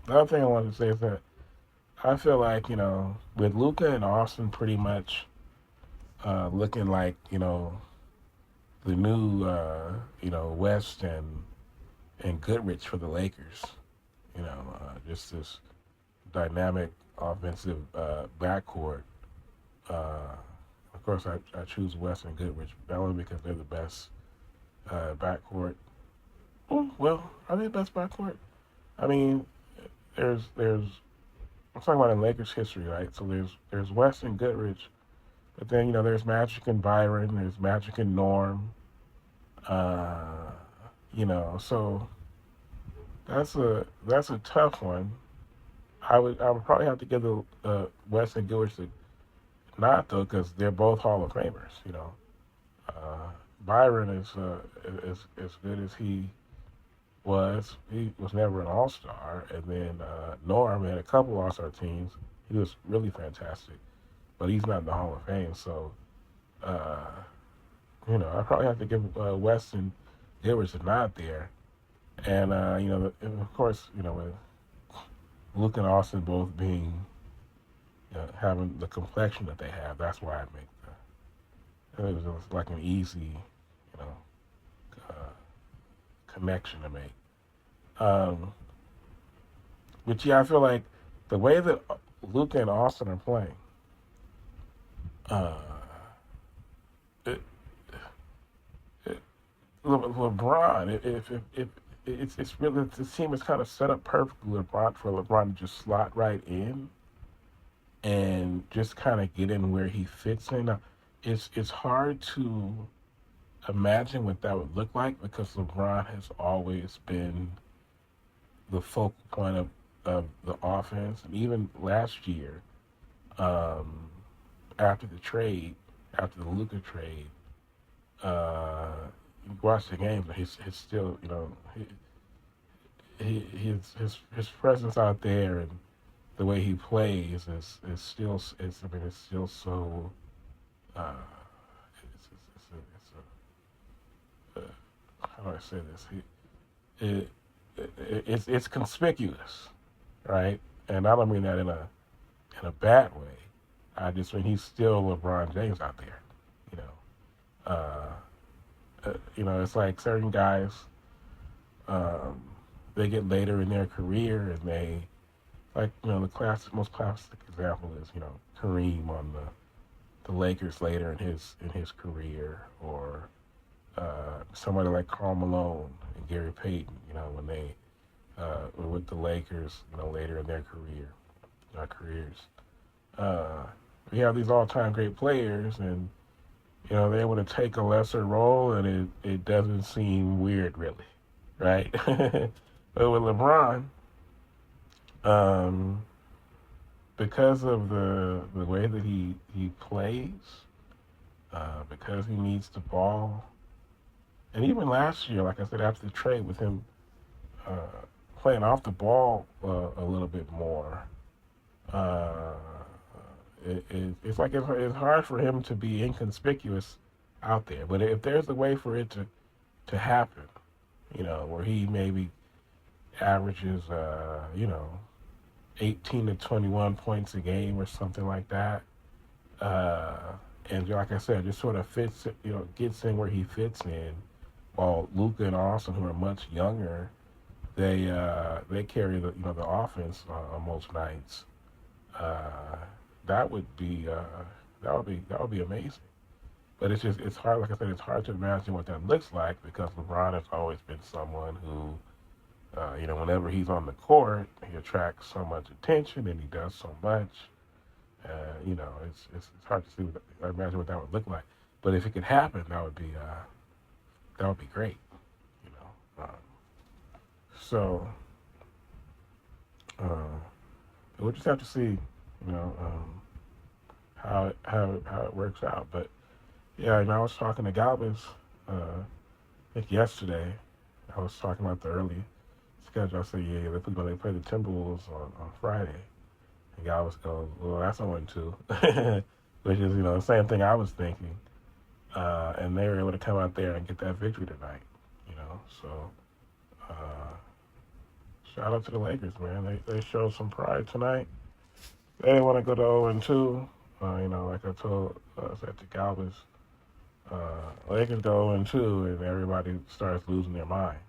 the other thing I wanted to say is that I feel like with Luca and Austin pretty much looking like the new West and Goodrich for the Lakers. Just this dynamic offensive backcourt. Uh, of course, I choose West and Goodrich only because they're the best backcourt. Well, are they the best backcourt? I mean, there's I'm talking about in Lakers history, right? So there's West and Goodrich, but then there's Magic and Byron, there's Magic and Norm. Uh, so that's a tough one. I would probably have to give the West and Goodrich the nod though because they're both Hall of Famers. Uh, Byron is as good as he was. He was never an All Star, and then Norm had a couple All Star teams. He was really fantastic, but he's not in the Hall of Fame. So, uh, I probably have to give Weston Edwards a nod there. And and of course, with Luke and Austin both being having the complexion that they have, that's why I make it was just like an easy, uh, connection to make. Um, but yeah, I feel like the way that Luca and Austin are playing, uh, it, LeBron, if it's really the team is kind of set up perfectly for LeBron to just slot right in and just kind of get in where he fits in. Now, it's hard to imagine what that would look like because LeBron has always been the focal point of the offense, and even last year, um, after the trade, after the Luka trade, uh, you watch the games, he's still, his presence out there and the way he plays is still, it's still so, uh, how do I say this? It, it's conspicuous, right? And I don't mean that in a bad way. I just mean he's still LeBron James out there, you know. It's like certain guys, um, they get later in their career and they, like, the most classic example is, Kareem on the Lakers later in his career, or somebody like Karl Malone and Gary Payton, when they were with the Lakers, later in their careers. Uh, we have these all-time great players, and they're able to take a lesser role, and it doesn't seem weird, really, right? But with LeBron, um, because of the way that he plays, because he needs the ball, and even last year, like I said, after the trade with him uh, playing off the ball a little bit more, uh, it's like it's hard for him to be inconspicuous out there. But if there's a way for it to happen, where he maybe averages, 18 to 21 points a game or something like that, uh, and like I said, just sort of fits, gets in where he fits in, while Luca and Austin, who are much younger, they carry the offense on most nights. Uh, that would be that would be amazing. But it's hard. Like I said, it's hard to imagine what that looks like because LeBron has always been someone who, whenever he's on the court, he attracts so much attention and he does so much. It's hard to see imagine what that would look like. But if it could happen, that would be great. You know. So uh, we'll just have to see. You know. How it works out. But yeah, I was talking to Galvez, I think yesterday. I was talking about the early schedule. I said, yeah, they play the Timberwolves on Friday. And Galvez goes, well, that's on one too, which is the same thing I was thinking. And they were able to come out there and get that victory tonight. You know, so uh, shout out to the Lakers, man. They showed some pride tonight. They didn't want to go to 0-2. Like I told said to Galvez, Lakers go 0-2, and everybody starts losing their minds.